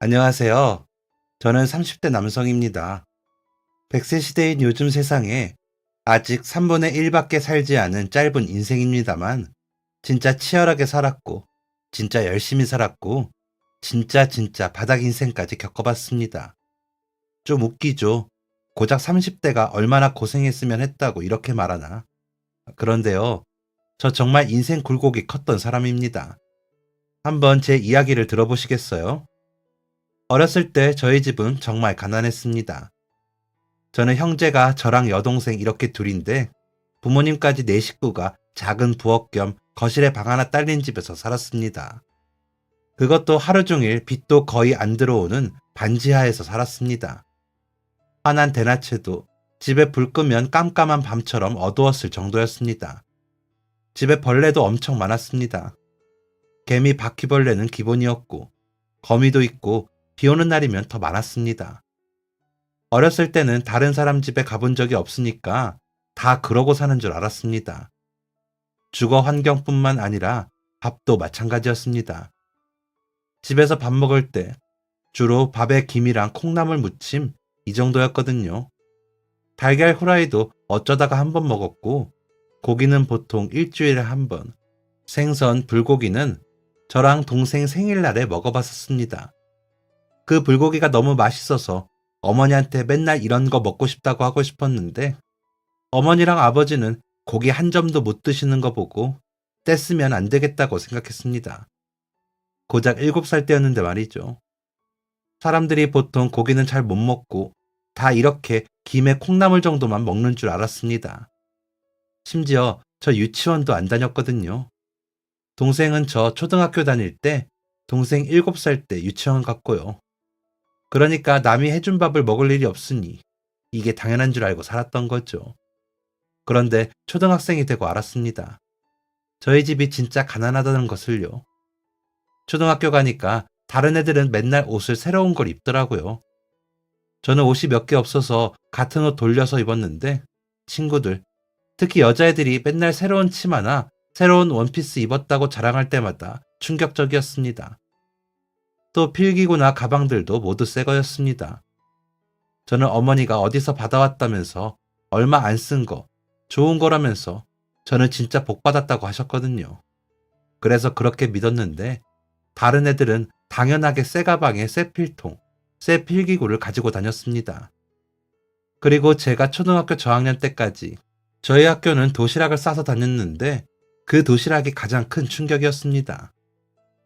안녕하세요. 저는 30대 남성입니다. 100세 시대인 요즘 세상에 아직 3분의 1밖에 살지 않은 짧은 인생입니다만, 진짜 치열하게 살았고, 진짜 열심히 살았고, 진짜 바닥 인생까지 겪어봤습니다. 좀 웃기죠? 고작 30대가 얼마나 고생했으면 했다고 이렇게 말하나? 그런데요, 저 정말 인생 굴곡이 컸던 사람입니다. 한번 제 이야기를 들어보시겠어요? 어렸을 때 저희 집은 정말 가난했습니다. 저는 형제가 저랑 여동생 이렇게 둘인데 부모님까지 네 식구가 작은 부엌 겸 거실에 방 하나 딸린 집에서 살았습니다. 그것도 하루 종일 빛도 거의 안 들어오는 반지하에서 살았습니다. 환한 대낮에도 집에 불 끄면 깜깜한 밤처럼 어두웠을 정도였습니다. 집에 벌레도 엄청 많았습니다. 개미, 바퀴벌레는 기본이었고 거미도 있고 비 오는 날이면 더 많았습니다. 어렸을 때는 다른 사람 집에 가본 적이 없으니까 다 그러고 사는 줄 알았습니다. 주거 환경뿐만 아니라 밥도 마찬가지였습니다. 집에서 밥 먹을 때 주로 밥에 김이랑 콩나물 무침 이 정도였거든요. 달걀 후라이도 어쩌다가 한 번 먹었고 고기는 보통 일주일에 한 번, 생선, 불고기는 저랑 동생 생일날에 먹어봤었습니다. 그 불고기가 너무 맛있어서 어머니한테 맨날 이런 거 먹고 싶다고 하고 싶었는데 어머니랑 아버지는 고기 한 점도 못 드시는 거 보고 뗐으면 안 되겠다고 생각했습니다. 고작 7살 때였는데 말이죠. 사람들이 보통 고기는 잘 못 먹고 다 이렇게 김에 콩나물 정도만 먹는 줄 알았습니다. 심지어 저 유치원도 안 다녔거든요. 동생은 저 초등학교 다닐 때 동생 7살 때 유치원 갔고요. 그러니까 남이 해준 밥을 먹을 일이 없으니 이게 당연한 줄 알고 살았던 거죠. 그런데 초등학생이 되고 알았습니다. 저희 집이 진짜 가난하다는 것을요. 초등학교 가니까 다른 애들은 맨날 옷을 새로운 걸 입더라고요. 저는 옷이 몇 개 없어서 같은 옷 돌려서 입었는데 친구들, 특히 여자애들이 맨날 새로운 치마나 새로운 원피스 입었다고 자랑할 때마다 충격적이었습니다. 또 필기구나 가방들도 모두 새 거였습니다. 저는 어머니가 어디서 받아왔다면서 얼마 안 쓴 거, 좋은 거라면서 저는 진짜 복 받았다고 하셨거든요. 그래서 그렇게 믿었는데 다른 애들은 당연하게 새 가방에 새 필통, 새 필기구를 가지고 다녔습니다. 그리고 제가 초등학교 저학년 때까지 저희 학교는 도시락을 싸서 다녔는데 그 도시락이 가장 큰 충격이었습니다.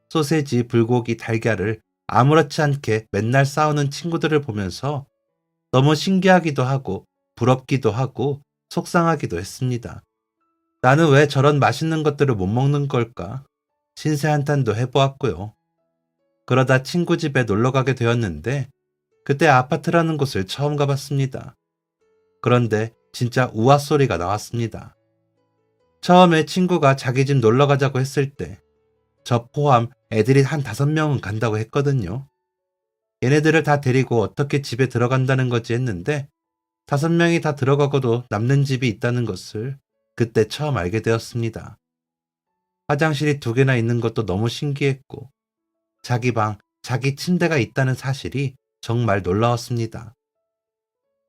소세지, 불고기, 달걀을 아무렇지 않게 맨날 싸우는 친구들을 보면서 너무 신기하기도 하고 부럽기도 하고 속상하기도 했습니다. 나는 왜 저런 맛있는 것들을 못 먹는 걸까? 신세 한탄도 해보았고요. 그러다 친구 집에 놀러 가게 되었는데 그때 아파트라는 곳을 처음 가봤습니다. 그런데 진짜 우아 소리가 나왔습니다. 처음에 친구가 자기 집 놀러 가자고 했을 때 저 포함 애들이 한 5명은 간다고 했거든요. 얘네들을 다 데리고 어떻게 집에 들어간다는 거지 했는데 5명이 다 들어가고도 남는 집이 있다는 것을 그때 처음 알게 되었습니다. 화장실이 2개나 있는 것도 너무 신기했고 자기 방, 자기 침대가 있다는 사실이 정말 놀라웠습니다.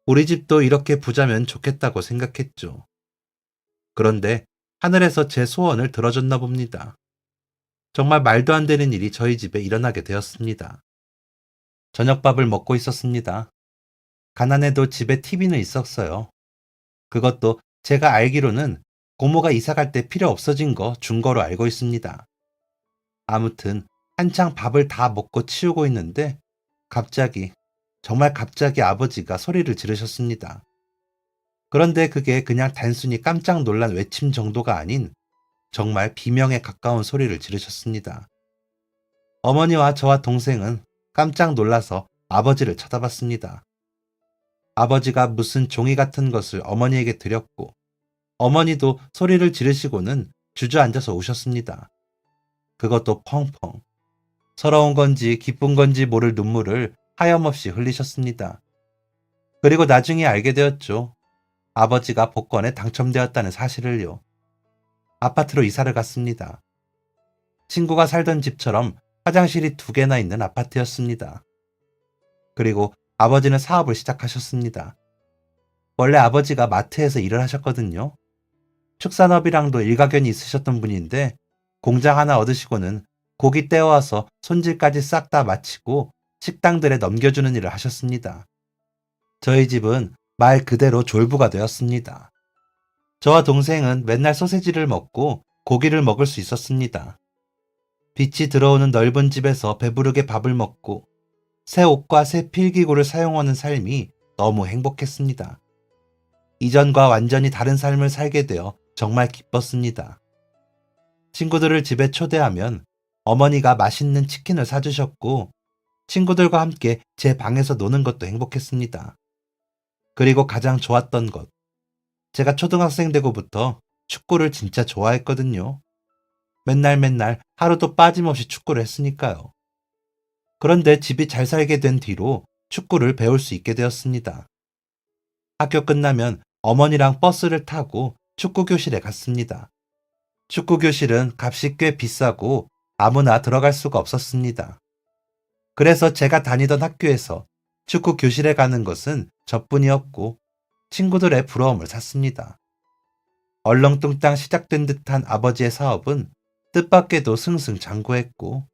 우리 집도 이렇게 부자면 좋겠다고 생각했죠. 그런데 하늘에서 제 소원을 들어줬나 봅니다. 정말 말도 안 되는 일이 저희 집에 일어나게 되었습니다. 저녁밥을 먹고 있었습니다. 가난해도 집에 TV는 있었어요. 그것도 제가 알기로는 고모가 이사 갈 때 필요 없어진 거 준 거로 알고 있습니다. 아무튼 한창 밥을 다 먹고 치우고 있는데 갑자기, 정말 갑자기 아버지가 소리를 지르셨습니다. 그런데 그게 그냥 단순히 깜짝 놀란 외침 정도가 아닌 정말 비명에 가까운 소리를 지르셨습니다. 어머니와 저와 동생은 깜짝 놀라서 아버지를 쳐다봤습니다. 아버지가 무슨 종이 같은 것을 어머니에게 드렸고 어머니도 소리를 지르시고는 주저앉아서 우셨습니다. 그것도 펑펑. 서러운 건지 기쁜 건지 모를 눈물을 하염없이 흘리셨습니다. 그리고 나중에 알게 되었죠. 아버지가 복권에 당첨되었다는 사실을요. 아파트로 이사를 갔습니다. 친구가 살던 집처럼 화장실이 2개나 있는 아파트였습니다. 그리고 아버지는 사업을 시작하셨습니다. 원래 아버지가 마트에서 일을 하셨거든요. 축산업이랑도 일가견이 있으셨던 분인데 공장 하나 얻으시고는 고기 떼어와서 손질까지 싹 다 마치고 식당들에 넘겨주는 일을 하셨습니다. 저희 집은 말 그대로 졸부가 되었습니다. 저와 동생은 맨날 소세지를 먹고 고기를 먹을 수 있었습니다. 빛이 들어오는 넓은 집에서 배부르게 밥을 먹고 새 옷과 새 필기구를 사용하는 삶이 너무 행복했습니다. 이전과 완전히 다른 삶을 살게 되어 정말 기뻤습니다. 친구들을 집에 초대하면 어머니가 맛있는 치킨을 사주셨고 친구들과 함께 제 방에서 노는 것도 행복했습니다. 그리고 가장 좋았던 것, 제가 초등학생 되고부터 축구를 진짜 좋아했거든요. 맨날 하루도 빠짐없이 축구를 했으니까요. 그런데 집이 잘 살게 된 뒤로 축구를 배울 수 있게 되었습니다. 학교 끝나면 어머니랑 버스를 타고 축구 교실에 갔습니다. 축구 교실은 값이 꽤 비싸고 아무나 들어갈 수가 없었습니다. 그래서 제가 다니던 학교에서 축구 교실에 가는 것은 저뿐이었고 친구들의 부러움을 샀습니다. 얼렁뚱땅 시작된 듯한 아버지의 사업은 뜻밖에도 승승장구했고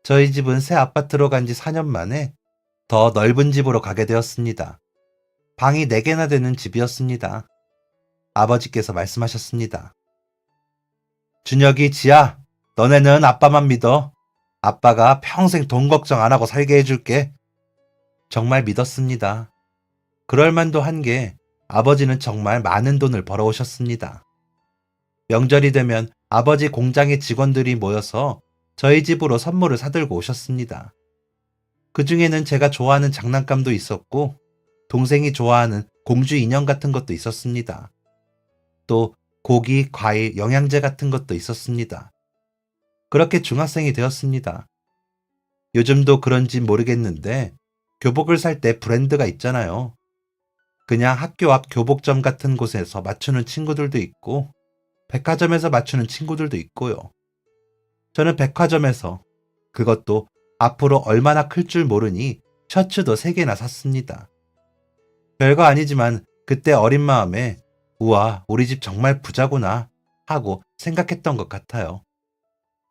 저희 집은 새 아파트로 간 지 4년 만에 더 넓은 집으로 가게 되었습니다. 방이 4개나 되는 집이었습니다. 아버지께서 말씀하셨습니다. 준혁이, 지아, 너네는 아빠만 믿어. 아빠가 평생 돈 걱정 안 하고 살게 해줄게. 정말 믿었습니다. 그럴 만도 한 게 아버지는 정말 많은 돈을 벌어오셨습니다. 명절이 되면 아버지 공장의 직원들이 모여서 저희 집으로 선물을 사들고 오셨습니다. 그 중에는 제가 좋아하는 장난감도 있었고 동생이 좋아하는 공주 인형 같은 것도 있었습니다. 또 고기, 과일, 영양제 같은 것도 있었습니다. 그렇게 중학생이 되었습니다. 요즘도 그런지 모르겠는데 교복을 살 때 브랜드가 있잖아요. 그냥 학교 앞 교복점 같은 곳에서 맞추는 친구들도 있고 백화점에서 맞추는 친구들도 있고요. 저는 백화점에서, 그것도 앞으로 얼마나 클 줄 모르니 셔츠도 3개나 샀습니다. 별거 아니지만 그때 어린 마음에 우와, 우리 집 정말 부자구나 하고 생각했던 것 같아요.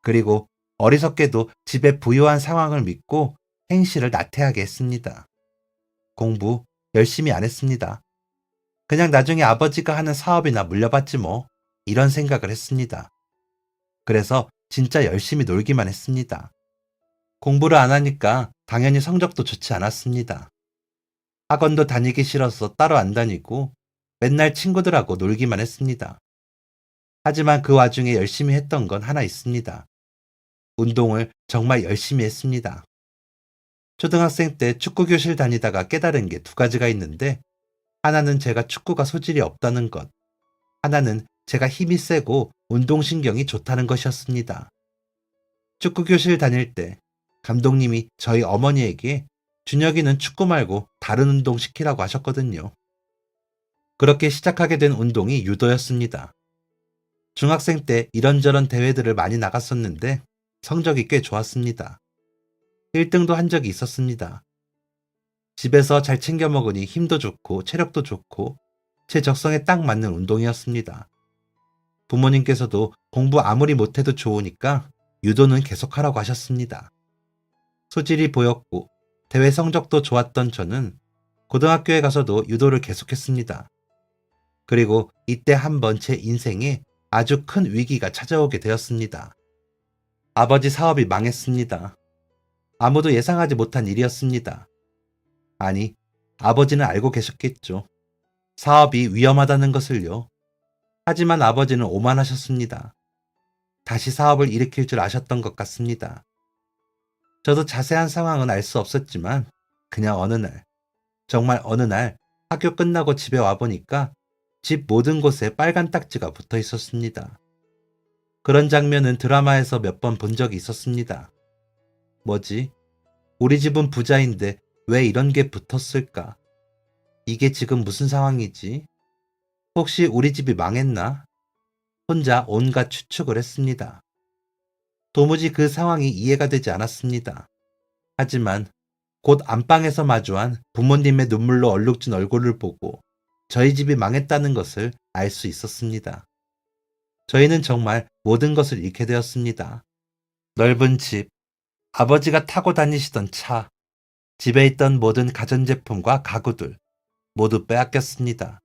그리고 어리석게도 집의 부유한 상황을 믿고 행실을 나태하게 했습니다. 공부 열심히 안 했습니다. 그냥 나중에 아버지가 하는 사업이나 물려받지 뭐, 이런 생각을 했습니다. 그래서 진짜 열심히 놀기만 했습니다. 공부를 안 하니까 당연히 성적도 좋지 않았습니다. 학원도 다니기 싫어서 따로 안 다니고 맨날 친구들하고 놀기만 했습니다. 하지만 그 와중에 열심히 했던 건 하나 있습니다. 운동을 정말 열심히 했습니다. 초등학생 때 축구 교실 다니다가 깨달은 게 2가지가 있는데 하나는 제가 축구가 소질이 없다는 것, 하나는 제가 힘이 세고 운동신경이 좋다는 것이었습니다. 축구 교실 다닐 때 감독님이 저희 어머니에게 준혁이는 축구 말고 다른 운동 시키라고 하셨거든요. 그렇게 시작하게 된 운동이 유도였습니다. 중학생 때 이런저런 대회들을 많이 나갔었는데 성적이 꽤 좋았습니다. 1등도 한 적이 있었습니다. 집에서 잘 챙겨 먹으니 힘도 좋고 체력도 좋고 제 적성에 딱 맞는 운동이었습니다. 부모님께서도 공부 아무리 못해도 좋으니까 유도는 계속하라고 하셨습니다. 소질이 보였고 대회 성적도 좋았던 저는 고등학교에 가서도 유도를 계속했습니다. 그리고 이때 한번 제 인생에 아주 큰 위기가 찾아오게 되었습니다. 아버지 사업이 망했습니다. 아무도 예상하지 못한 일이었습니다. 아니, 아버지는 알고 계셨겠죠. 사업이 위험하다는 것을요. 하지만 아버지는 오만하셨습니다. 다시 사업을 일으킬 줄 아셨던 것 같습니다. 저도 자세한 상황은 알 수 없었지만 그냥 어느 날, 정말 어느 날 학교 끝나고 집에 와보니까 집 모든 곳에 빨간 딱지가 붙어 있었습니다. 그런 장면은 드라마에서 몇 번 본 적이 있었습니다. 뭐지? 우리 집은 부자인데 왜 이런 게 붙었을까? 이게 지금 무슨 상황이지? 혹시 우리 집이 망했나? 혼자 온갖 추측을 했습니다. 도무지 그 상황이 이해가 되지 않았습니다. 하지만 곧 안방에서 마주한 부모님의 눈물로 얼룩진 얼굴을 보고 저희 집이 망했다는 것을 알 수 있었습니다. 저희는 정말 모든 것을 잃게 되었습니다. 넓은 집, 아버지가 타고 다니시던 차, 집에 있던 모든 가전제품과 가구들 모두 빼앗겼습니다.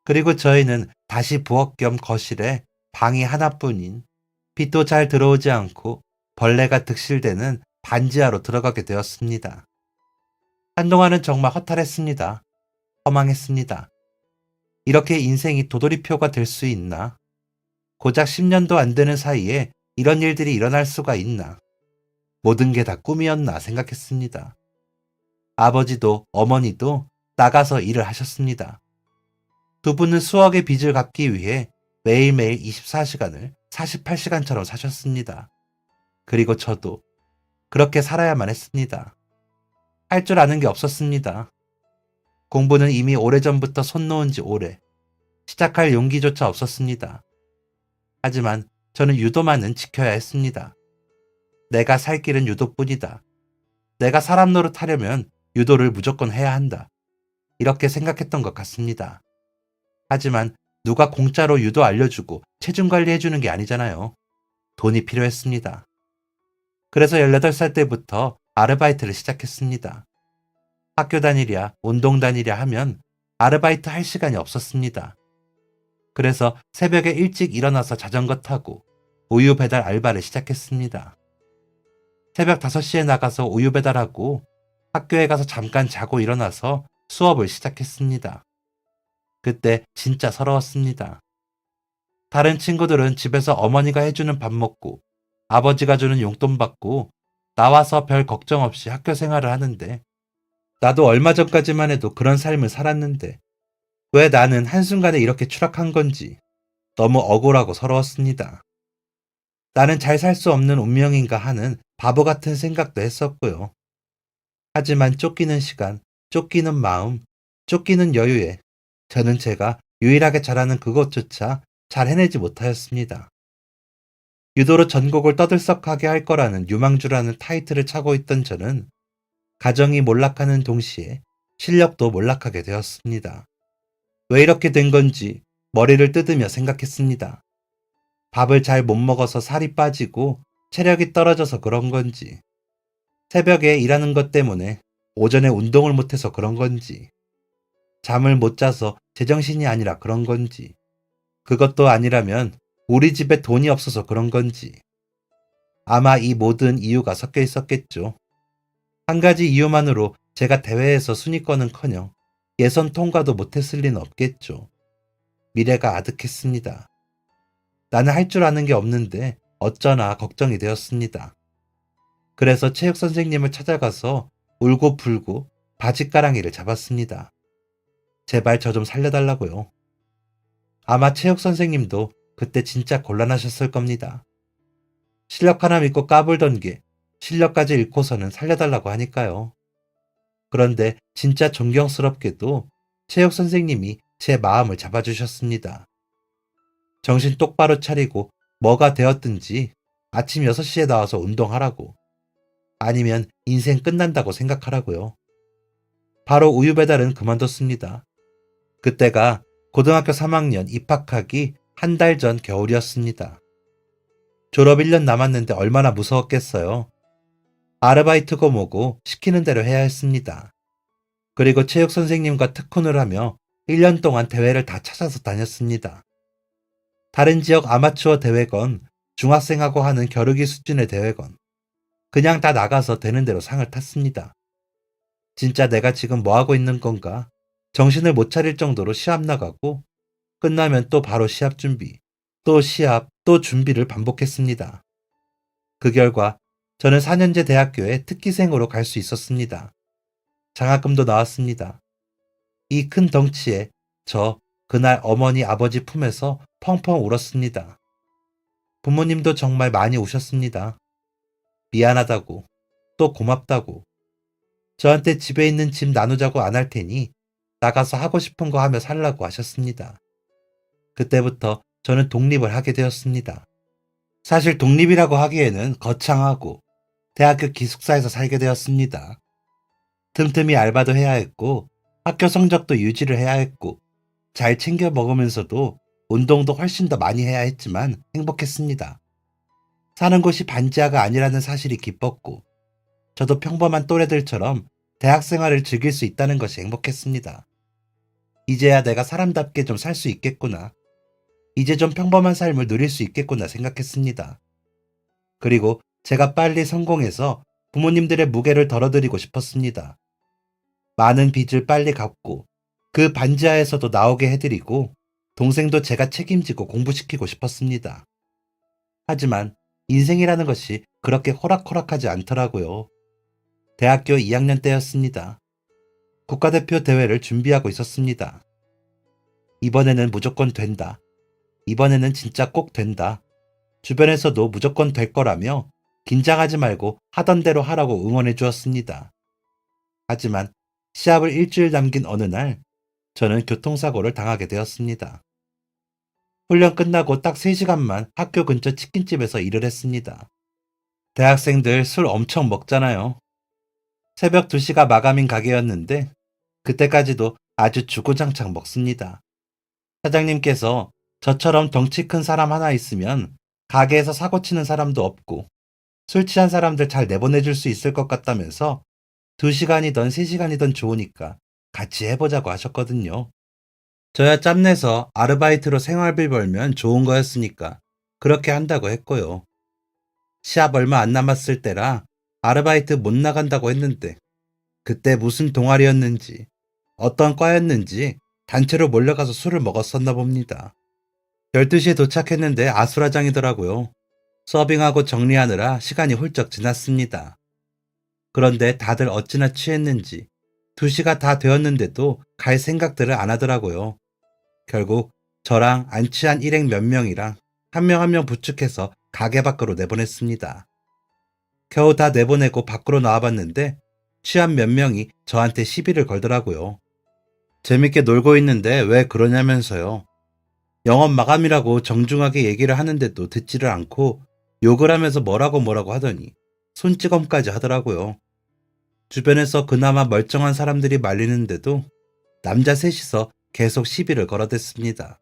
그리고 저희는 다시 부엌 겸 거실에 방이 하나뿐인 빛도 잘 들어오지 않고 벌레가 득실대는 반지하로 들어가게 되었습니다. 한동안은 정말 허탈했습니다. 허망했습니다. 이렇게 인생이 도돌이표가 될 수 있나? 고작 10년도 안 되는 사이에 이런 일들이 일어날 수가 있나? 모든 게 다 꿈이었나 생각했습니다. 아버지도 어머니도 나가서 일을 하셨습니다. 두 분은 수억의 빚을 갚기 위해 매일매일 24시간을 48시간처럼 사셨습니다. 그리고 저도 그렇게 살아야만 했습니다. 할 줄 아는 게 없었습니다. 공부는 이미 오래전부터 손 놓은 지 오래, 시작할 용기조차 없었습니다. 하지만 저는 유도만은 지켜야 했습니다. 내가 살 길은 유도뿐이다. 내가 사람 노릇하려면 유도를 무조건 해야 한다. 이렇게 생각했던 것 같습니다. 하지만 누가 공짜로 유도 알려주고 체중 관리해주는 게 아니잖아요. 돈이 필요했습니다. 그래서 18살 때부터 아르바이트를 시작했습니다. 학교 다니랴, 운동 다니랴 하면 아르바이트 할 시간이 없었습니다. 그래서 새벽에 일찍 일어나서 자전거 타고 우유 배달 알바를 시작했습니다. 새벽 5시에 나가서 우유 배달하고 학교에 가서 잠깐 자고 일어나서 수업을 시작했습니다. 그때 진짜 서러웠습니다. 다른 친구들은 집에서 어머니가 해주는 밥 먹고 아버지가 주는 용돈 받고 나와서 별 걱정 없이 학교 생활을 하는데 나도 얼마 전까지만 해도 그런 삶을 살았는데 왜 나는 한순간에 이렇게 추락한 건지 너무 억울하고 서러웠습니다. 나는 잘 살 수 없는 운명인가 하는 바보 같은 생각도 했었고요. 하지만 쫓기는 시간, 쫓기는 마음, 쫓기는 여유에 저는 제가 유일하게 잘하는 그것조차 잘 해내지 못하였습니다. 유도로 전국을 떠들썩하게 할 거라는 유망주라는 타이틀을 차고 있던 저는 가정이 몰락하는 동시에 실력도 몰락하게 되었습니다. 왜 이렇게 된 건지 머리를 뜯으며 생각했습니다. 밥을 잘 못 먹어서 살이 빠지고 체력이 떨어져서 그런 건지, 새벽에 일하는 것 때문에 오전에 운동을 못해서 그런 건지, 잠을 못 자서 제정신이 아니라 그런 건지, 그것도 아니라면 우리 집에 돈이 없어서 그런 건지, 아마 이 모든 이유가 섞여 있었겠죠. 한 가지 이유만으로 제가 대회에서 순위권은커녕 예선 통과도 못했을 리는 없겠죠. 미래가 아득했습니다. 나는 할 줄 아는 게 없는데 어쩌나 걱정이 되었습니다. 그래서 체육 선생님을 찾아가서 울고 불고 바짓가랑이를 잡았습니다. 제발 저 좀 살려달라고요. 아마 체육 선생님도 그때 진짜 곤란하셨을 겁니다. 실력 하나 믿고 까불던 게 실력까지 잃고서는 살려달라고 하니까요. 그런데 진짜 존경스럽게도 체육 선생님이 제 마음을 잡아주셨습니다. 정신 똑바로 차리고 뭐가 되었든지 아침 6시에 나와서 운동하라고, 아니면 인생 끝난다고 생각하라고요. 바로 우유 배달은 그만뒀습니다. 그때가 고등학교 3학년 입학하기 한 달 전 겨울이었습니다. 졸업 1년 남았는데 얼마나 무서웠겠어요. 아르바이트고 뭐고 시키는 대로 해야 했습니다. 그리고 체육 선생님과 특훈을 하며 1년 동안 대회를 다 찾아서 다녔습니다. 다른 지역 아마추어 대회건, 중학생하고 하는 겨루기 수준의 대회건, 그냥 다 나가서 되는 대로 상을 탔습니다. 진짜 내가 지금 뭐 하고 있는 건가? 정신을 못 차릴 정도로 시합 나가고 끝나면 또 바로 시합 준비, 또 시합, 또 준비를 반복했습니다. 그 결과 저는 4년제 대학교에 특기생으로 갈 수 있었습니다. 장학금도 나왔습니다. 이 큰 덩치에 저 그날 어머니 아버지 품에서 펑펑 울었습니다. 부모님도 정말 많이 우셨습니다. 미안하다고, 또 고맙다고, 저한테 집에 있는 집 나누자고 안 할 테니 나가서 하고 싶은 거 하며 살라고 하셨습니다. 그때부터 저는 독립을 하게 되었습니다. 사실 독립이라고 하기에는 거창하고 대학교 기숙사에서 살게 되었습니다. 틈틈이 알바도 해야 했고, 학교 성적도 유지를 해야 했고, 잘 챙겨 먹으면서도 운동도 훨씬 더 많이 해야 했지만 행복했습니다. 사는 곳이 반지하가 아니라는 사실이 기뻤고, 저도 평범한 또래들처럼 대학 생활을 즐길 수 있다는 것이 행복했습니다. 이제야 내가 사람답게 좀 살 수 있겠구나. 이제 좀 평범한 삶을 누릴 수 있겠구나 생각했습니다. 그리고 제가 빨리 성공해서 부모님들의 무게를 덜어드리고 싶었습니다. 많은 빚을 빨리 갚고 그 반지하에서도 나오게 해드리고 동생도 제가 책임지고 공부시키고 싶었습니다. 하지만 인생이라는 것이 그렇게 호락호락하지 않더라고요. 대학교 2학년 때였습니다. 국가대표 대회를 준비하고 있었습니다. 이번에는 무조건 된다. 이번에는 진짜 꼭 된다. 주변에서도 무조건 될 거라며 긴장하지 말고 하던 대로 하라고 응원해 주었습니다. 하지만 시합을 일주일 남긴 어느 날 저는 교통사고를 당하게 되었습니다. 훈련 끝나고 딱 3시간만 학교 근처 치킨집에서 일을 했습니다. 대학생들 술 엄청 먹잖아요. 새벽 2시가 마감인 가게였는데 그때까지도 아주 주구장창 먹습니다. 사장님께서 저처럼 덩치 큰 사람 하나 있으면 가게에서 사고 치는 사람도 없고 술 취한 사람들 잘 내보내줄 수 있을 것 같다면서 2시간이든 3시간이든 좋으니까 같이 해보자고 하셨거든요. 저야 짬내서 아르바이트로 생활비 벌면 좋은 거였으니까 그렇게 한다고 했고요. 시합 얼마 안 남았을 때라 아르바이트 못 나간다고 했는데 그때 무슨 동아리였는지 어떤 과였는지 단체로 몰려가서 술을 먹었었나 봅니다. 12시에 도착했는데 아수라장이더라고요. 서빙하고 정리하느라 시간이 훌쩍 지났습니다. 그런데 다들 어찌나 취했는지 2시가 다 되었는데도 갈 생각들을 안 하더라고요. 결국 저랑 안 취한 일행 몇 명이랑 한 명 한 명 부축해서 가게 밖으로 내보냈습니다. 겨우 다 내보내고 밖으로 나와봤는데 취한 몇 명이 저한테 시비를 걸더라고요. 재밌게 놀고 있는데 왜 그러냐면서요. 영업 마감이라고 정중하게 얘기를 하는데도 듣지를 않고 욕을 하면서 뭐라고 하더니 손찌검까지 하더라고요. 주변에서 그나마 멀쩡한 사람들이 말리는데도 남자 셋이서 계속 시비를 걸어댔습니다.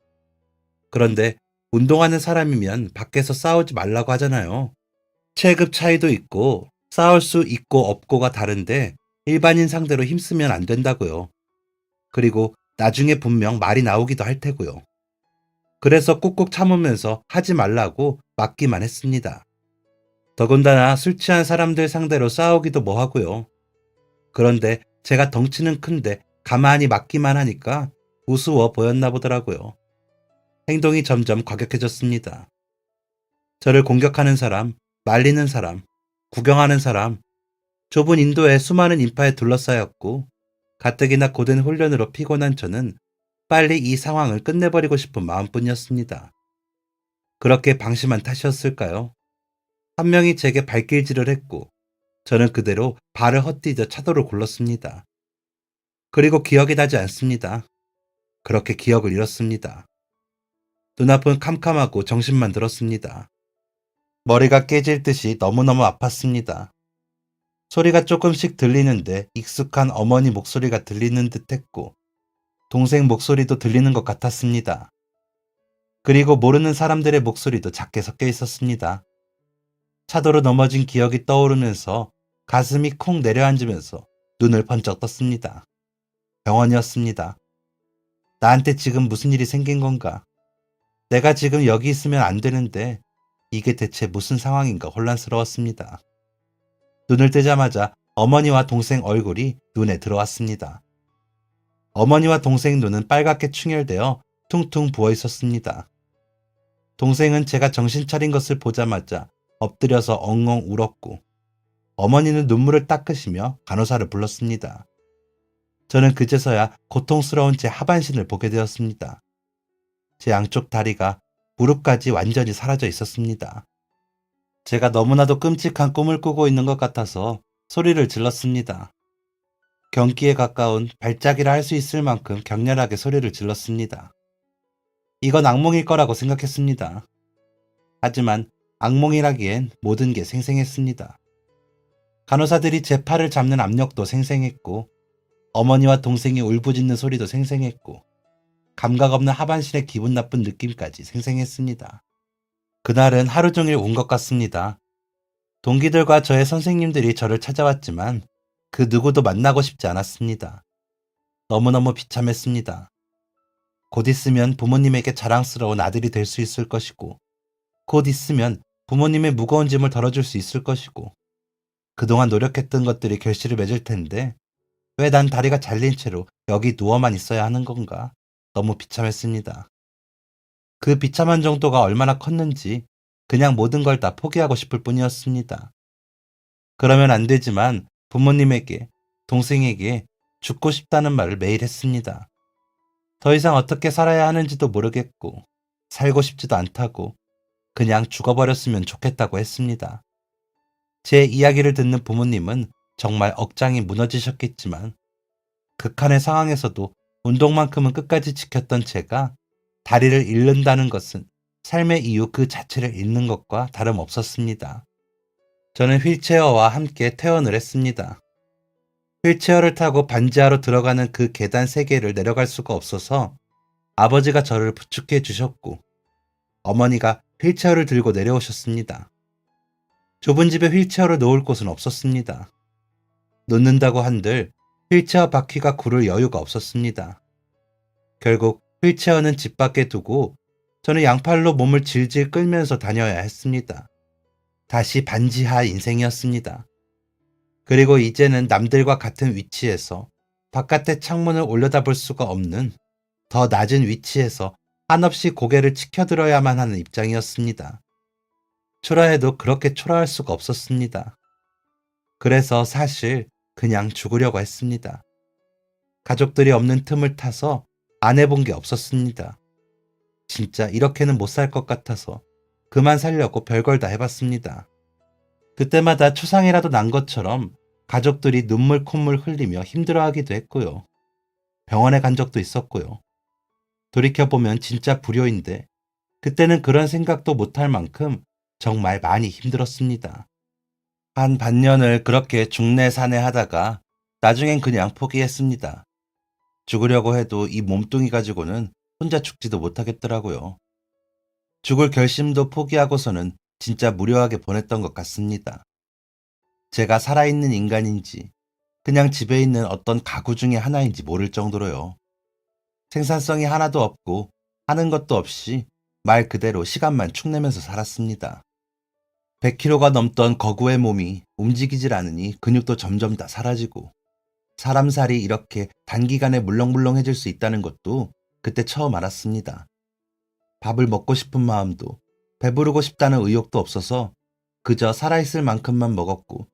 그런데 운동하는 사람이면 밖에서 싸우지 말라고 하잖아요. 체급 차이도 있고 싸울 수 있고 없고가 다른데 일반인 상대로 힘쓰면 안 된다고요. 그리고 나중에 분명 말이 나오기도 할 테고요. 그래서 꾹꾹 참으면서 하지 말라고 막기만 했습니다. 더군다나 술 취한 사람들 상대로 싸우기도 뭐하고요. 그런데 제가 덩치는 큰데 가만히 막기만 하니까 우스워 보였나 보더라고요. 행동이 점점 과격해졌습니다. 저를 공격하는 사람, 말리는 사람, 구경하는 사람, 좁은 인도에 수많은 인파에 둘러싸였고 가뜩이나 고된 훈련으로 피곤한 저는 빨리 이 상황을 끝내버리고 싶은 마음뿐이었습니다. 그렇게 방심한 탓이었을까요? 한 명이 제게 발길질을 했고 저는 그대로 발을 헛디뎌 차도를 굴렀습니다. 그리고 기억이 나지 않습니다. 그렇게 기억을 잃었습니다. 눈앞은 캄캄하고 정신만 들었습니다. 머리가 깨질 듯이 너무너무 아팠습니다. 소리가 조금씩 들리는데 익숙한 어머니 목소리가 들리는 듯 했고 동생 목소리도 들리는 것 같았습니다. 그리고 모르는 사람들의 목소리도 작게 섞여 있었습니다. 차도로 넘어진 기억이 떠오르면서 가슴이 콩 내려앉으면서 눈을 번쩍 떴습니다. 병원이었습니다. 나한테 지금 무슨 일이 생긴 건가? 내가 지금 여기 있으면 안 되는데 이게 대체 무슨 상황인가 혼란스러웠습니다. 눈을 뜨자마자 어머니와 동생 얼굴이 눈에 들어왔습니다. 어머니와 동생 눈은 빨갛게 충혈되어 퉁퉁 부어 있었습니다. 동생은 제가 정신 차린 것을 보자마자 엎드려서 엉엉 울었고 어머니는 눈물을 닦으시며 간호사를 불렀습니다. 저는 그제서야 고통스러운 제 하반신을 보게 되었습니다. 제 양쪽 다리가 무릎까지 완전히 사라져 있었습니다. 제가 너무나도 끔찍한 꿈을 꾸고 있는 것 같아서 소리를 질렀습니다. 경기에 가까운 발작이라 할 수 있을 만큼 격렬하게 소리를 질렀습니다. 이건 악몽일 거라고 생각했습니다. 하지만 악몽이라기엔 모든 게 생생했습니다. 간호사들이 제 팔을 잡는 압력도 생생했고, 어머니와 동생이 울부짖는 소리도 생생했고, 감각 없는 하반신의 기분 나쁜 느낌까지 생생했습니다. 그날은 하루 종일 운 것 같습니다. 동기들과 저의 선생님들이 저를 찾아왔지만 그 누구도 만나고 싶지 않았습니다. 너무너무 비참했습니다. 곧 있으면 부모님에게 자랑스러운 아들이 될 수 있을 것이고, 곧 있으면 부모님의 무거운 짐을 덜어줄 수 있을 것이고, 그동안 노력했던 것들이 결실을 맺을 텐데 왜 난 다리가 잘린 채로 여기 누워만 있어야 하는 건가? 너무 비참했습니다. 그 비참한 정도가 얼마나 컸는지 그냥 모든 걸 다 포기하고 싶을 뿐이었습니다. 그러면 안 되지만 부모님에게, 동생에게 죽고 싶다는 말을 매일 했습니다. 더 이상 어떻게 살아야 하는지도 모르겠고 살고 싶지도 않다고 그냥 죽어버렸으면 좋겠다고 했습니다. 제 이야기를 듣는 부모님은 정말 억장이 무너지셨겠지만 극한의 상황에서도 운동만큼은 끝까지 지켰던 제가 다리를 잃는다는 것은 삶의 이유 그 자체를 잃는 것과 다름없었습니다. 저는 휠체어와 함께 퇴원을 했습니다. 휠체어를 타고 반지하로 들어가는 그 계단 3개를 내려갈 수가 없어서 아버지가 저를 부축해 주셨고 어머니가 휠체어를 들고 내려오셨습니다. 좁은 집에 휠체어를 놓을 곳은 없었습니다. 놓는다고 한들 휠체어 바퀴가 구를 여유가 없었습니다. 결국 휠체어는 집 밖에 두고 저는 양팔로 몸을 질질 끌면서 다녀야 했습니다. 다시 반지하 인생이었습니다. 그리고 이제는 남들과 같은 위치에서 바깥의 창문을 올려다볼 수가 없는 더 낮은 위치에서 한없이 고개를 치켜들어야만 하는 입장이었습니다. 초라해도 그렇게 초라할 수가 없었습니다. 그래서 사실 그냥 죽으려고 했습니다. 가족들이 없는 틈을 타서 안 해본 게 없었습니다. 진짜 이렇게는 못 살 것 같아서 그만 살려고 별걸 다 해봤습니다. 그때마다 초상이라도 난 것처럼 가족들이 눈물 콧물 흘리며 힘들어하기도 했고요. 병원에 간 적도 있었고요. 돌이켜보면 진짜 불효인데 그때는 그런 생각도 못할 만큼 정말 많이 힘들었습니다. 한 반년을 그렇게 중내산해 하다가 나중엔 그냥 포기했습니다. 죽으려고 해도 이 몸뚱이 가지고는 혼자 죽지도 못하겠더라고요. 죽을 결심도 포기하고서는 진짜 무료하게 보냈던 것 같습니다. 제가 살아있는 인간인지 그냥 집에 있는 어떤 가구 중에 하나인지 모를 정도로요. 생산성이 하나도 없고 하는 것도 없이 말 그대로 시간만 축내면서 살았습니다. 100kg가 넘던 거구의 몸이 움직이질 않으니 근육도 점점 다 사라지고 사람 살이 이렇게 단기간에 물렁물렁해질 수 있다는 것도 그때 처음 알았습니다. 밥을 먹고 싶은 마음도 배부르고 싶다는 의욕도 없어서 그저 살아있을 만큼만 먹었고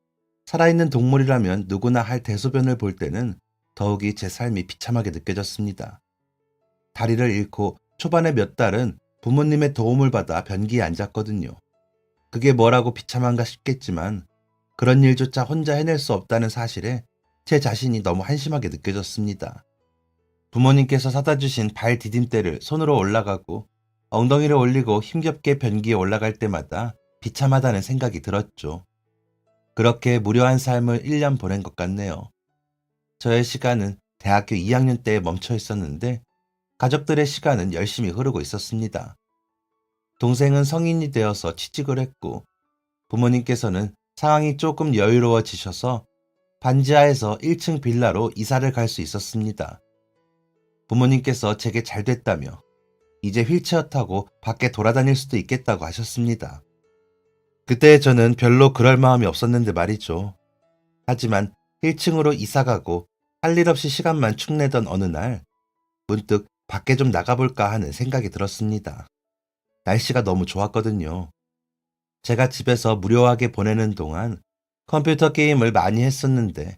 살아있는 동물이라면 누구나 할 대소변을 볼 때는 더욱이 제 삶이 비참하게 느껴졌습니다. 다리를 잃고 초반에 몇 달은 부모님의 도움을 받아 변기에 앉았거든요. 그게 뭐라고 비참한가 싶겠지만 그런 일조차 혼자 해낼 수 없다는 사실에 제 자신이 너무 한심하게 느껴졌습니다. 부모님께서 사다 주신 발 디딤대를 손으로 올라가고 엉덩이를 올리고 힘겹게 변기에 올라갈 때마다 비참하다는 생각이 들었죠. 그렇게 무료한 삶을 1년 보낸 것 같네요. 저의 시간은 대학교 2학년 때에 멈춰 있었는데 가족들의 시간은 열심히 흐르고 있었습니다. 동생은 성인이 되어서 취직을 했고 부모님께서는 상황이 조금 여유로워지셔서 반지하에서 1층 빌라로 이사를 갈 수 있었습니다. 부모님께서 제게 잘 됐다며 이제 휠체어 타고 밖에 돌아다닐 수도 있겠다고 하셨습니다. 그때 저는 별로 그럴 마음이 없었는데 말이죠. 하지만 1층으로 이사가고 할 일 없이 시간만 축내던 어느 날 문득 밖에 좀 나가볼까 하는 생각이 들었습니다. 날씨가 너무 좋았거든요. 제가 집에서 무료하게 보내는 동안 컴퓨터 게임을 많이 했었는데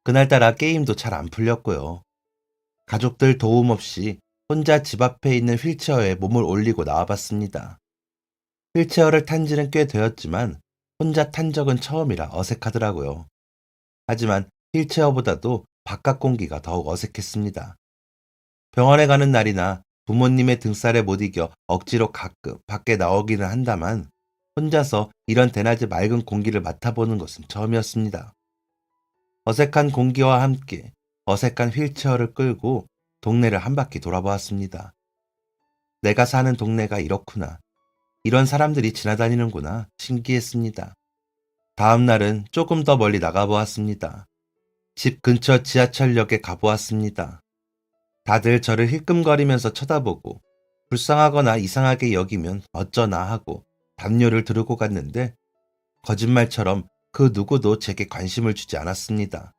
그날따라 게임도 잘 안 풀렸고요. 가족들 도움 없이 혼자 집 앞에 있는 휠체어에 몸을 올리고 나와봤습니다. 휠체어를 탄 지는 꽤 되었지만 혼자 탄 적은 처음이라 어색하더라고요. 하지만 휠체어보다도 바깥 공기가 더욱 어색했습니다. 병원에 가는 날이나 부모님의 등살에 못 이겨 억지로 가끔 밖에 나오기는 한다만 혼자서 이런 대낮에 맑은 공기를 맡아보는 것은 처음이었습니다. 어색한 공기와 함께 어색한 휠체어를 끌고 동네를 한 바퀴 돌아보았습니다. 내가 사는 동네가 이렇구나. 이런 사람들이 지나다니는구나. 신기했습니다. 다음 날은 조금 더 멀리 나가보았습니다. 집 근처 지하철역에 가보았습니다. 다들 저를 힐끔거리면서 쳐다보고 불쌍하거나 이상하게 여기면 어쩌나 하고 담요를 두르고 갔는데 거짓말처럼 그 누구도 제게 관심을 주지 않았습니다.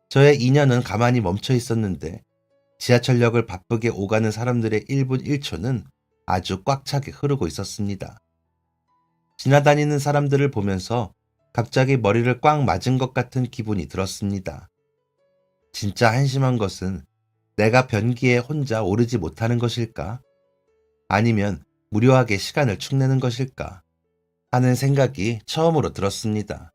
저의 인연은 가만히 멈춰 있었는데 지하철역을 바쁘게 오가는 사람들의 1분 1초는 아주 꽉 차게 흐르고 있었습니다. 지나다니는 사람들을 보면서 갑자기 머리를 꽉 맞은 것 같은 기분이 들었습니다. 진짜 한심한 것은 내가 변기에 혼자 오르지 못하는 것일까? 아니면 무료하게 시간을 축내는 것일까? 하는 생각이 처음으로 들었습니다.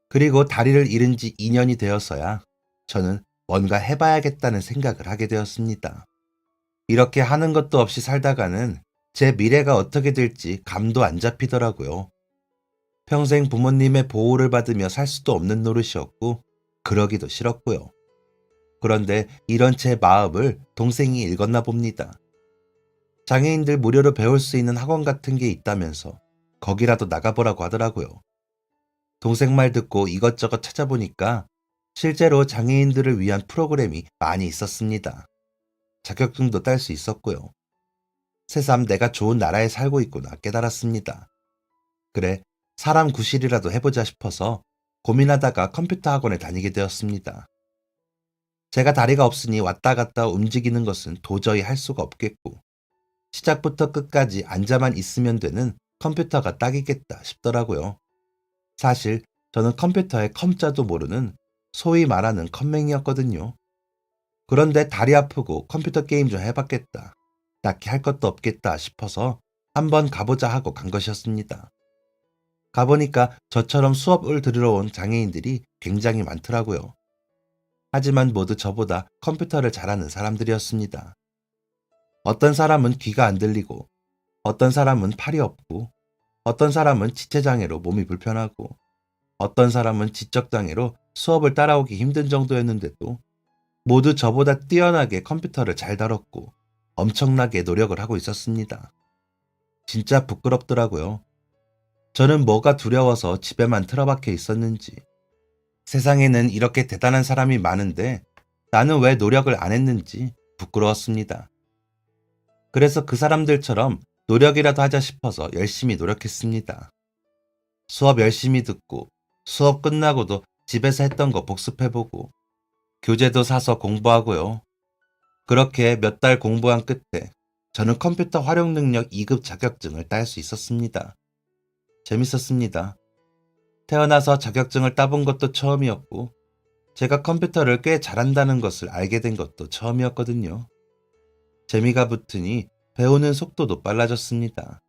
그리고 다리를 잃은 지 2년이 되어서야 저는 뭔가 해봐야겠다는 생각을 하게 되었습니다. 이렇게 하는 것도 없이 살다가는 제 미래가 어떻게 될지 감도 안 잡히더라고요. 평생 부모님의 보호를 받으며 살 수도 없는 노릇이었고 그러기도 싫었고요. 그런데 이런 제 마음을 동생이 읽었나 봅니다. 장애인들 무료로 배울 수 있는 학원 같은 게 있다면서 거기라도 나가보라고 하더라고요. 동생 말 듣고 이것저것 찾아보니까 실제로 장애인들을 위한 프로그램이 많이 있었습니다. 자격증도 딸 수 있었고요. 새삼 내가 좋은 나라에 살고 있구나 깨달았습니다. 그래, 사람 구실이라도 해보자 싶어서 고민하다가 컴퓨터 학원에 다니게 되었습니다. 제가 다리가 없으니 왔다 갔다 움직이는 것은 도저히 할 수가 없겠고 시작부터 끝까지 앉아만 있으면 되는 컴퓨터가 딱이겠다 싶더라고요. 사실 저는 컴퓨터의 컴자도 모르는 소위 말하는 컴맹이었거든요. 그런데 다리 아프고 컴퓨터 게임 좀 해봤겠다. 딱히 할 것도 없겠다 싶어서 한번 가보자 하고 간 것이었습니다. 가보니까 저처럼 수업을 들으러 온 장애인들이 굉장히 많더라고요. 하지만 모두 저보다 컴퓨터를 잘하는 사람들이었습니다. 어떤 사람은 귀가 안 들리고, 어떤 사람은 팔이 없고, 어떤 사람은 지체장애로 몸이 불편하고, 어떤 사람은 지적장애로 수업을 따라오기 힘든 정도였는데도 모두 저보다 뛰어나게 컴퓨터를 잘 다뤘고 엄청나게 노력을 하고 있었습니다. 진짜 부끄럽더라고요. 저는 뭐가 두려워서 집에만 틀어박혀 있었는지, 세상에는 이렇게 대단한 사람이 많은데 나는 왜 노력을 안 했는지 부끄러웠습니다. 그래서 그 사람들처럼 노력이라도 하자 싶어서 열심히 노력했습니다. 수업 열심히 듣고 수업 끝나고도 집에서 했던 거 복습해보고 교재도 사서 공부하고요. 그렇게 몇 달 공부한 끝에 저는 컴퓨터 활용 능력 2급 자격증을 딸 수 있었습니다. 재밌었습니다. 태어나서 자격증을 따본 것도 처음이었고 제가 컴퓨터를 꽤 잘한다는 것을 알게 된 것도 처음이었거든요. 재미가 붙으니 배우는 속도도 빨라졌습니다.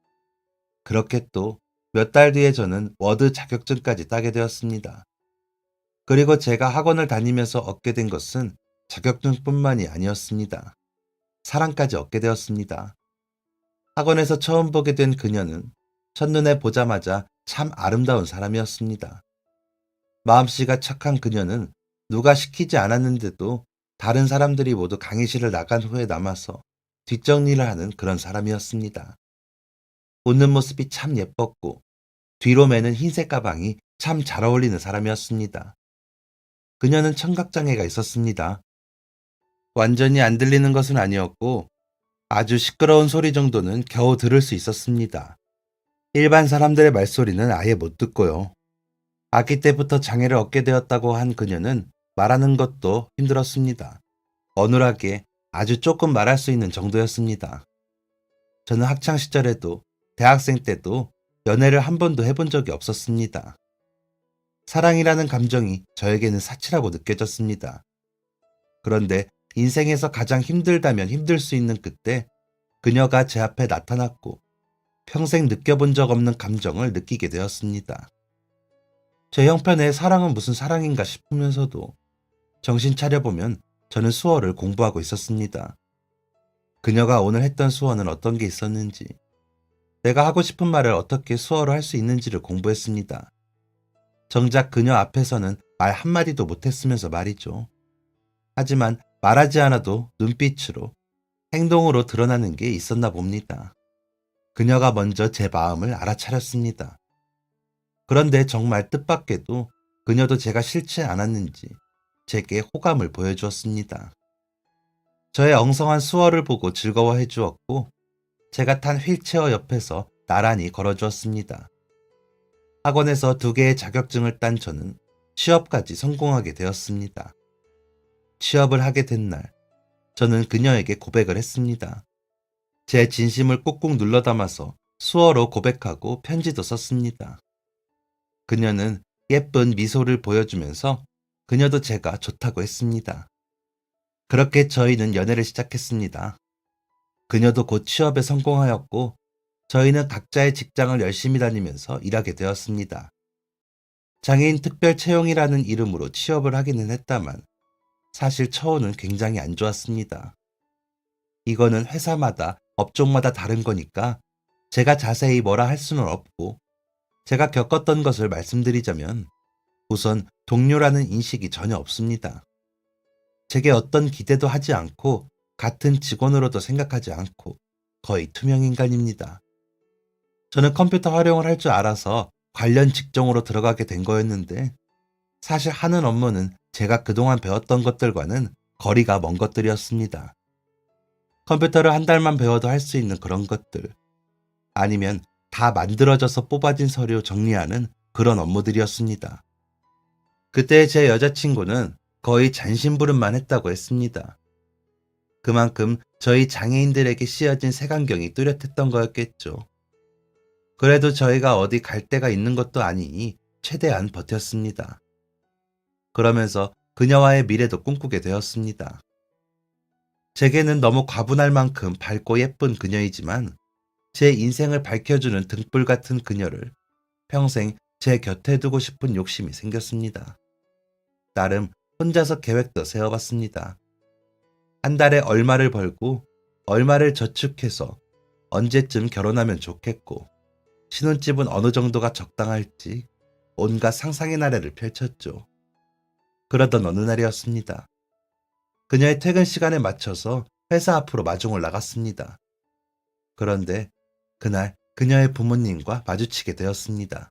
그렇게 또 몇 달 뒤에 저는 워드 자격증까지 따게 되었습니다. 그리고 제가 학원을 다니면서 얻게 된 것은 자격증뿐만이 아니었습니다. 사랑까지 얻게 되었습니다. 학원에서 처음 보게 된 그녀는 첫눈에 보자마자 참 아름다운 사람이었습니다. 마음씨가 착한 그녀는 누가 시키지 않았는데도 다른 사람들이 모두 강의실을 나간 후에 남아서 뒷정리를 하는 그런 사람이었습니다. 웃는 모습이 참 예뻤고 뒤로 매는 흰색 가방이 참 잘 어울리는 사람이었습니다. 그녀는 청각장애가 있었습니다. 완전히 안 들리는 것은 아니었고 아주 시끄러운 소리 정도는 겨우 들을 수 있었습니다. 일반 사람들의 말소리는 아예 못 듣고요. 아기 때부터 장애를 얻게 되었다고 한 그녀는 말하는 것도 힘들었습니다. 어눌하게 아주 조금 말할 수 있는 정도였습니다. 저는 학창 시절에도 대학생 때도 연애를 한 번도 해본 적이 없었습니다. 사랑이라는 감정이 저에게는 사치라고 느껴졌습니다. 그런데 인생에서 가장 힘들다면 힘들 수 있는 그때 그녀가 제 앞에 나타났고 평생 느껴본 적 없는 감정을 느끼게 되었습니다. 제 형편에 사랑은 무슨 사랑인가 싶으면서도 정신 차려보면 저는 수어를 공부하고 있었습니다. 그녀가 오늘 했던 수어는 어떤 게 있었는지, 내가 하고 싶은 말을 어떻게 수어로 할 수 있는지를 공부했습니다. 정작 그녀 앞에서는 말 한마디도 못했으면서 말이죠. 하지만 말하지 않아도 눈빛으로, 행동으로 드러나는 게 있었나 봅니다. 그녀가 먼저 제 마음을 알아차렸습니다. 그런데 정말 뜻밖에도 그녀도 제가 싫지 않았는지 제게 호감을 보여주었습니다. 저의 엉성한 수어를 보고 즐거워해 주었고, 제가 탄 휠체어 옆에서 나란히 걸어주었습니다. 학원에서 2개의 자격증을 딴 저는 취업까지 성공하게 되었습니다. 취업을 하게 된 날, 저는 그녀에게 고백을 했습니다. 제 진심을 꾹꾹 눌러 담아서 수어로 고백하고 편지도 썼습니다. 그녀는 예쁜 미소를 보여주면서 그녀도 제가 좋다고 했습니다. 그렇게 저희는 연애를 시작했습니다. 그녀도 곧 취업에 성공하였고, 저희는 각자의 직장을 열심히 다니면서 일하게 되었습니다. 장애인 특별 채용이라는 이름으로 취업을 하기는 했다만, 사실 처우는 굉장히 안 좋았습니다. 이거는 회사마다, 업종마다 다른 거니까 제가 자세히 뭐라 할 수는 없고, 제가 겪었던 것을 말씀드리자면 우선 동료라는 인식이 전혀 없습니다. 제게 어떤 기대도 하지 않고 같은 직원으로도 생각하지 않고 거의 투명인간입니다. 저는 컴퓨터 활용을 할 줄 알아서 관련 직종으로 들어가게 된 거였는데, 사실 하는 업무는 제가 그동안 배웠던 것들과는 거리가 먼 것들이었습니다. 컴퓨터를 한 달만 배워도 할 수 있는 그런 것들, 아니면 다 만들어져서 뽑아진 서류 정리하는 그런 업무들이었습니다. 그때 제 여자친구는 거의 잔심부름만 했다고 했습니다. 그만큼 저희 장애인들에게 씌어진 색안경이 뚜렷했던 거였겠죠. 그래도 저희가 어디 갈 데가 있는 것도 아니니 최대한 버텼습니다. 그러면서 그녀와의 미래도 꿈꾸게 되었습니다. 제게는 너무 과분할 만큼 밝고 예쁜 그녀이지만, 제 인생을 밝혀주는 등불 같은 그녀를 평생 제 곁에 두고 싶은 욕심이 생겼습니다. 나름 혼자서 계획도 세워봤습니다. 한 달에 얼마를 벌고 얼마를 저축해서 언제쯤 결혼하면 좋겠고, 신혼집은 어느 정도가 적당할지 온갖 상상의 나래를 펼쳤죠. 그러던 어느 날이었습니다. 그녀의 퇴근 시간에 맞춰서 회사 앞으로 마중을 나갔습니다. 그런데 그날 그녀의 부모님과 마주치게 되었습니다.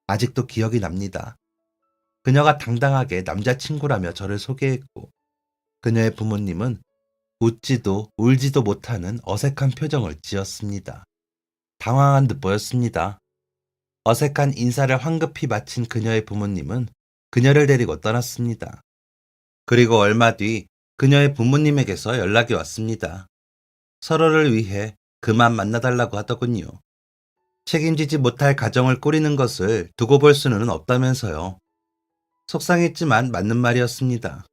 아직도 기억이 납니다. 그녀가 당당하게 남자친구라며 저를 소개했고, 그녀의 부모님은 웃지도 울지도 못하는 어색한 표정을 지었습니다. 당황한 듯 보였습니다. 어색한 인사를 황급히 마친 그녀의 부모님은 그녀를 데리고 떠났습니다. 그리고 얼마 뒤 그녀의 부모님에게서 연락이 왔습니다. 서로를 위해 그만 만나달라고 하더군요. 책임지지 못할 가정을 꾸리는 것을 두고 볼 수는 없다면서요. 속상했지만 맞는 말이었습니다.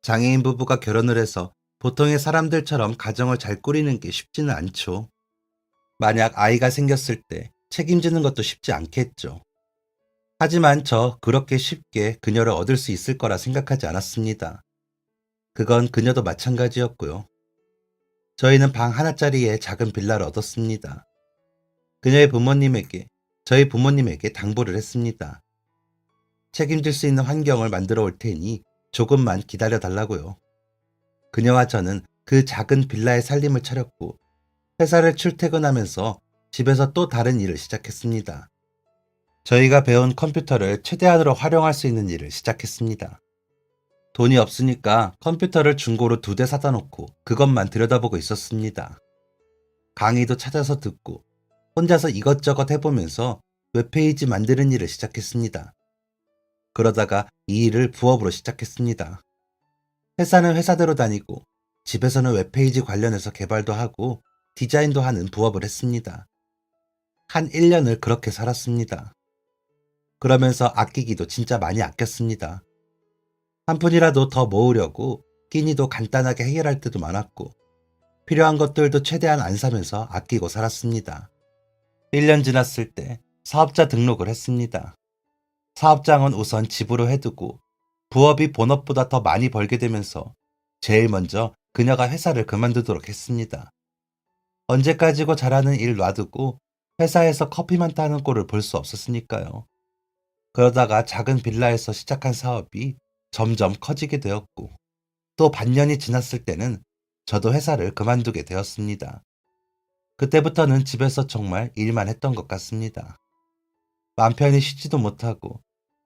장애인 부부가 결혼을 해서 보통의 사람들처럼 가정을 잘 꾸리는 게 쉽지는 않죠. 만약 아이가 생겼을 때 책임지는 것도 쉽지 않겠죠. 하지만 저 그렇게 쉽게 그녀를 얻을 수 있을 거라 생각하지 않았습니다. 그건 그녀도 마찬가지였고요. 저희는 방 하나짜리의 작은 빌라를 얻었습니다. 그녀의 부모님에게, 저희 부모님에게 당부를 했습니다. 책임질 수 있는 환경을 만들어 올 테니 조금만 기다려 달라고요. 그녀와 저는 그 작은 빌라에 살림을 차렸고, 회사를 출퇴근하면서 집에서 또 다른 일을 시작했습니다. 저희가 배운 컴퓨터를 최대한으로 활용할 수 있는 일을 시작했습니다. 돈이 없으니까 컴퓨터를 중고로 2대 사다 놓고 그것만 들여다보고 있었습니다. 강의도 찾아서 듣고 혼자서 이것저것 해보면서 웹페이지 만드는 일을 시작했습니다. 그러다가 이 일을 부업으로 시작했습니다. 회사는 회사대로 다니고 집에서는 웹페이지 관련해서 개발도 하고 디자인도 하는 부업을 했습니다. 한 1년을 그렇게 살았습니다. 그러면서 아끼기도 진짜 많이 아꼈습니다. 한 푼이라도 더 모으려고 끼니도 간단하게 해결할 때도 많았고, 필요한 것들도 최대한 안 사면서 아끼고 살았습니다. 1년 지났을 때 사업자 등록을 했습니다. 사업장은 우선 집으로 해두고 부업이 본업보다 더 많이 벌게 되면서 제일 먼저 그녀가 회사를 그만두도록 했습니다. 언제까지고 잘하는 일 놔두고 회사에서 커피만 따는 꼴을 볼 수 없었으니까요. 그러다가 작은 빌라에서 시작한 사업이 점점 커지게 되었고, 또 반년이 지났을 때는 저도 회사를 그만두게 되었습니다. 그때부터는 집에서 정말 일만 했던 것 같습니다. 맘 편히 쉬지도 못하고,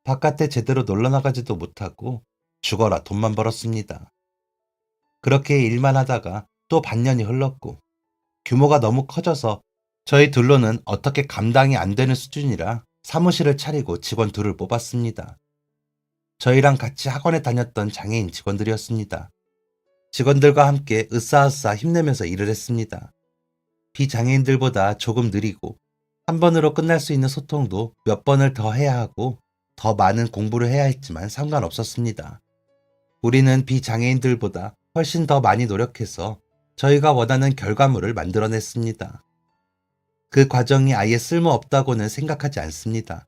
바깥에 제대로 놀러 나가지도 못하고, 죽어라 돈만 벌었습니다. 그렇게 일만 하다가 또 반년이 흘렀고, 규모가 너무 커져서 저희 둘로는 어떻게 감당이 안 되는 수준이라 사무실을 차리고 직원 둘을 뽑았습니다. 저희랑 같이 학원에 다녔던 장애인 직원들이었습니다. 직원들과 함께 으쌰으쌰 힘내면서 일을 했습니다. 비장애인들보다 조금 느리고 한 번으로 끝날 수 있는 소통도 몇 번을 더 해야 하고 더 많은 공부를 해야 했지만 상관없었습니다. 우리는 비장애인들보다 훨씬 더 많이 노력해서 저희가 원하는 결과물을 만들어냈습니다. 그 과정이 아예 쓸모없다고는 생각하지 않습니다.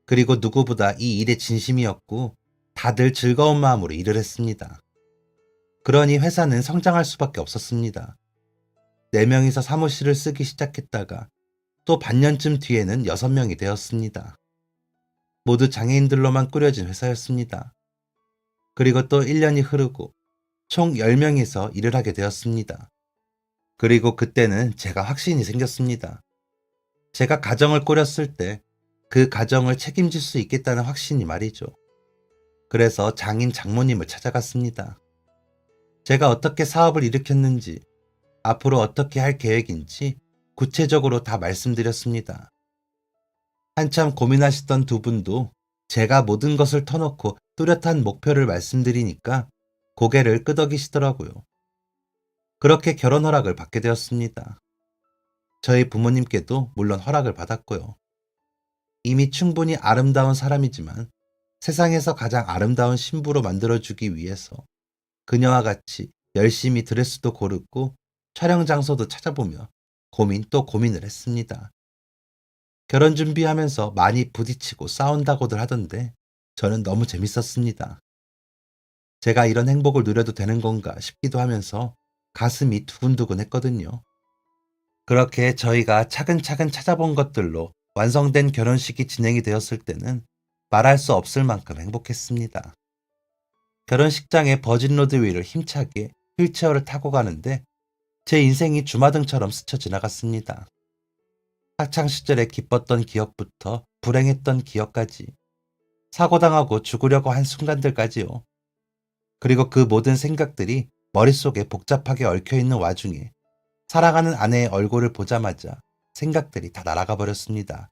그리고 누구보다 이 일에 진심이었고 다들 즐거운 마음으로 일을 했습니다. 그러니 회사는 성장할 수밖에 없었습니다. 4명이서 사무실을 쓰기 시작했다가 또 반년쯤 뒤에는 6명이 되었습니다. 모두 장애인들로만 꾸려진 회사였습니다. 그리고 또 1년이 흐르고 총 10명이서 일을 하게 되었습니다. 그리고 그때는 제가 확신이 생겼습니다. 제가 가정을 꾸렸을 때 그 가정을 책임질 수 있겠다는 확신이 말이죠. 그래서 장인 장모님을 찾아갔습니다. 제가 어떻게 사업을 일으켰는지, 앞으로 어떻게 할 계획인지 구체적으로 다 말씀드렸습니다. 한참 고민하시던 두 분도 제가 모든 것을 터놓고 뚜렷한 목표를 말씀드리니까 고개를 끄덕이시더라고요. 그렇게 결혼 허락을 받게 되었습니다. 저희 부모님께도 물론 허락을 받았고요. 이미 충분히 아름다운 사람이지만 세상에서 가장 아름다운 신부로 만들어주기 위해서 그녀와 같이 열심히 드레스도 고르고 촬영 장소도 찾아보며 고민 또 고민을 했습니다. 결혼 준비하면서 많이 부딪히고 싸운다고들 하던데 저는 너무 재밌었습니다. 제가 이런 행복을 누려도 되는 건가 싶기도 하면서 가슴이 두근두근 했거든요. 그렇게 저희가 차근차근 찾아본 것들로 완성된 결혼식이 진행이 되었을 때는 말할 수 없을 만큼 행복했습니다. 결혼식장의 버진로드 위를 힘차게 휠체어를 타고 가는데 제 인생이 주마등처럼 스쳐 지나갔습니다. 학창시절에 기뻤던 기억부터 불행했던 기억까지, 사고당하고 죽으려고 한 순간들까지요. 그리고 그 모든 생각들이 머릿속에 복잡하게 얽혀있는 와중에 사랑하는 아내의 얼굴을 보자마자 생각들이 다 날아가 버렸습니다.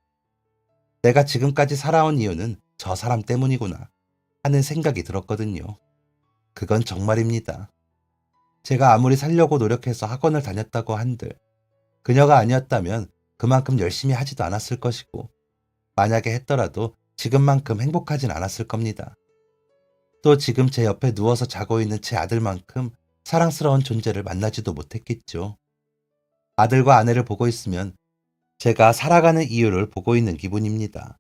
내가 지금까지 살아온 이유는 저 사람 때문이구나 하는 생각이 들었거든요. 그건 정말입니다. 제가 아무리 살려고 노력해서 학원을 다녔다고 한들 그녀가 아니었다면 그만큼 열심히 하지도 않았을 것이고, 만약에 했더라도 지금만큼 행복하진 않았을 겁니다. 또 지금 제 옆에 누워서 자고 있는 제 아들만큼 사랑스러운 존재를 만나지도 못했겠죠. 아들과 아내를 보고 있으면 제가 살아가는 이유를 보고 있는 기분입니다.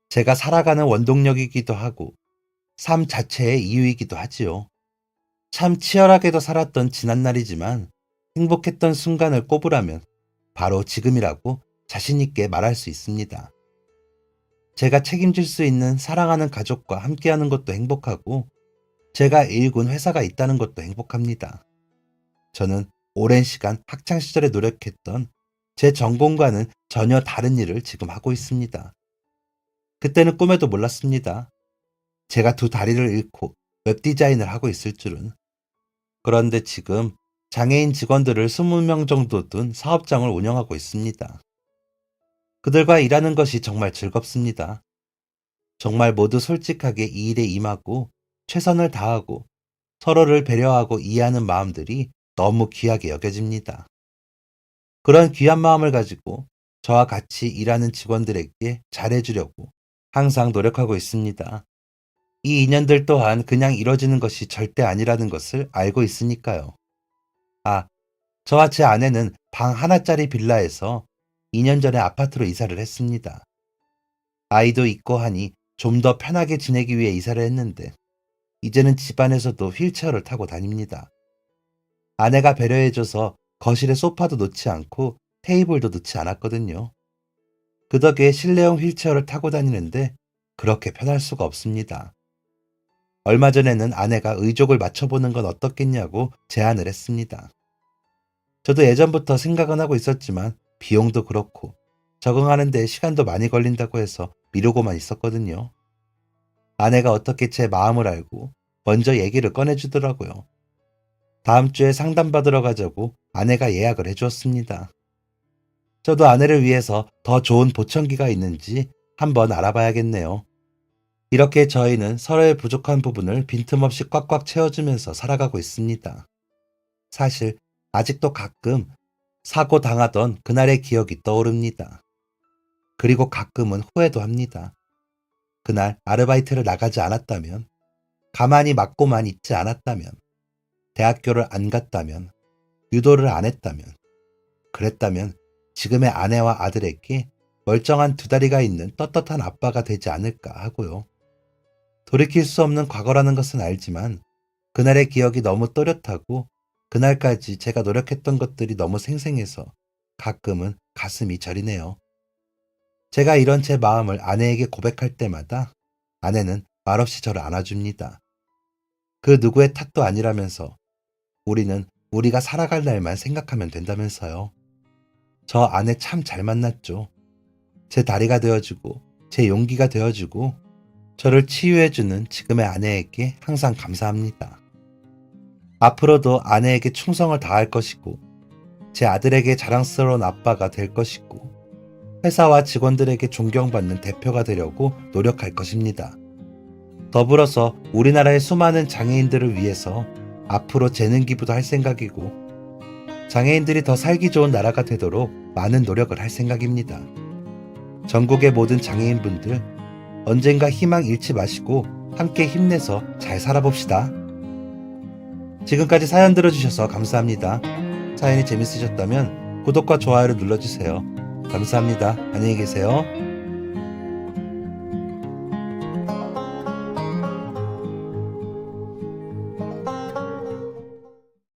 제가 살아가는 원동력이기도 하고 삶 자체의 이유이기도 하지요. 참 치열하게도 살았던 지난날이지만 행복했던 순간을 꼽으라면 바로 지금이라고 자신있게 말할 수 있습니다. 제가 책임질 수 있는 사랑하는 가족과 함께하는 것도 행복하고 제가 일군 회사가 있다는 것도 행복합니다. 저는 오랜 시간 학창시절에 노력했던 제 전공과는 전혀 다른 일을 지금 하고 있습니다. 그때는 꿈에도 몰랐습니다. 제가 2다리를 잃고 웹디자인을 하고 있을 줄은. 그런데 지금 장애인 직원들을 20명 정도 둔 사업장을 운영하고 있습니다. 그들과 일하는 것이 정말 즐겁습니다. 정말 모두 솔직하게 이 일에 임하고 최선을 다하고 서로를 배려하고 이해하는 마음들이 너무 귀하게 여겨집니다. 그런 귀한 마음을 가지고 저와 같이 일하는 직원들에게 잘해주려고 항상 노력하고 있습니다. 이 인연들 또한 그냥 이뤄지는 것이 절대 아니라는 것을 알고 있으니까요. 아, 저와 제 아내는 방 하나짜리 빌라에서 2년 전에 아파트로 이사를 했습니다. 아이도 있고 하니 좀 더 편하게 지내기 위해 이사를 했는데 이제는 집안에서도 휠체어를 타고 다닙니다. 아내가 배려해줘서 거실에 소파도 놓지 않고 테이블도 놓지 않았거든요. 그 덕에 실내용 휠체어를 타고 다니는데 그렇게 편할 수가 없습니다. 얼마 전에는 아내가 의족을 맞춰보는 건 어떻겠냐고 제안을 했습니다. 저도 예전부터 생각은 하고 있었지만 비용도 그렇고 적응하는 데 시간도 많이 걸린다고 해서 미루고만 있었거든요. 아내가 어떻게 제 마음을 알고 먼저 얘기를 꺼내주더라고요. 다음 주에 상담받으러 가자고 아내가 예약을 해주었습니다. 저도 아내를 위해서 더 좋은 보청기가 있는지 한번 알아봐야겠네요. 이렇게 저희는 서로의 부족한 부분을 빈틈없이 꽉꽉 채워주면서 살아가고 있습니다. 사실 아직도 가끔 사고 당하던 그날의 기억이 떠오릅니다. 그리고 가끔은 후회도 합니다. 그날 아르바이트를 나가지 않았다면, 가만히 맞고만 있지 않았다면, 대학교를 안 갔다면, 유도를 안 했다면, 그랬다면 지금의 아내와 아들에게 멀쩡한 두 다리가 있는 떳떳한 아빠가 되지 않을까 하고요. 돌이킬 수 없는 과거라는 것은 알지만 그날의 기억이 너무 또렷하고 그날까지 제가 노력했던 것들이 너무 생생해서 가끔은 가슴이 저리네요. 제가 이런 제 마음을 아내에게 고백할 때마다 아내는 말없이 저를 안아줍니다. 그 누구의 탓도 아니라면서 우리는 우리가 살아갈 날만 생각하면 된다면서요. 저 아내 참 잘 만났죠. 제 다리가 되어주고 제 용기가 되어주고 저를 치유해주는 지금의 아내에게 항상 감사합니다. 앞으로도 아내에게 충성을 다할 것이고 제 아들에게 자랑스러운 아빠가 될 것이고 회사와 직원들에게 존경받는 대표가 되려고 노력할 것입니다. 더불어서 우리나라의 수많은 장애인들을 위해서 앞으로 재능 기부도 할 생각이고 장애인들이 더 살기 좋은 나라가 되도록 많은 노력을 할 생각입니다. 전국의 모든 장애인분들 언젠가 희망 잃지 마시고 함께 힘내서 잘 살아봅시다. 지금까지 사연 들어주셔서 감사합니다. 사연이 재밌으셨다면 구독과 좋아요를 눌러주세요. 감사합니다. 안녕히 계세요.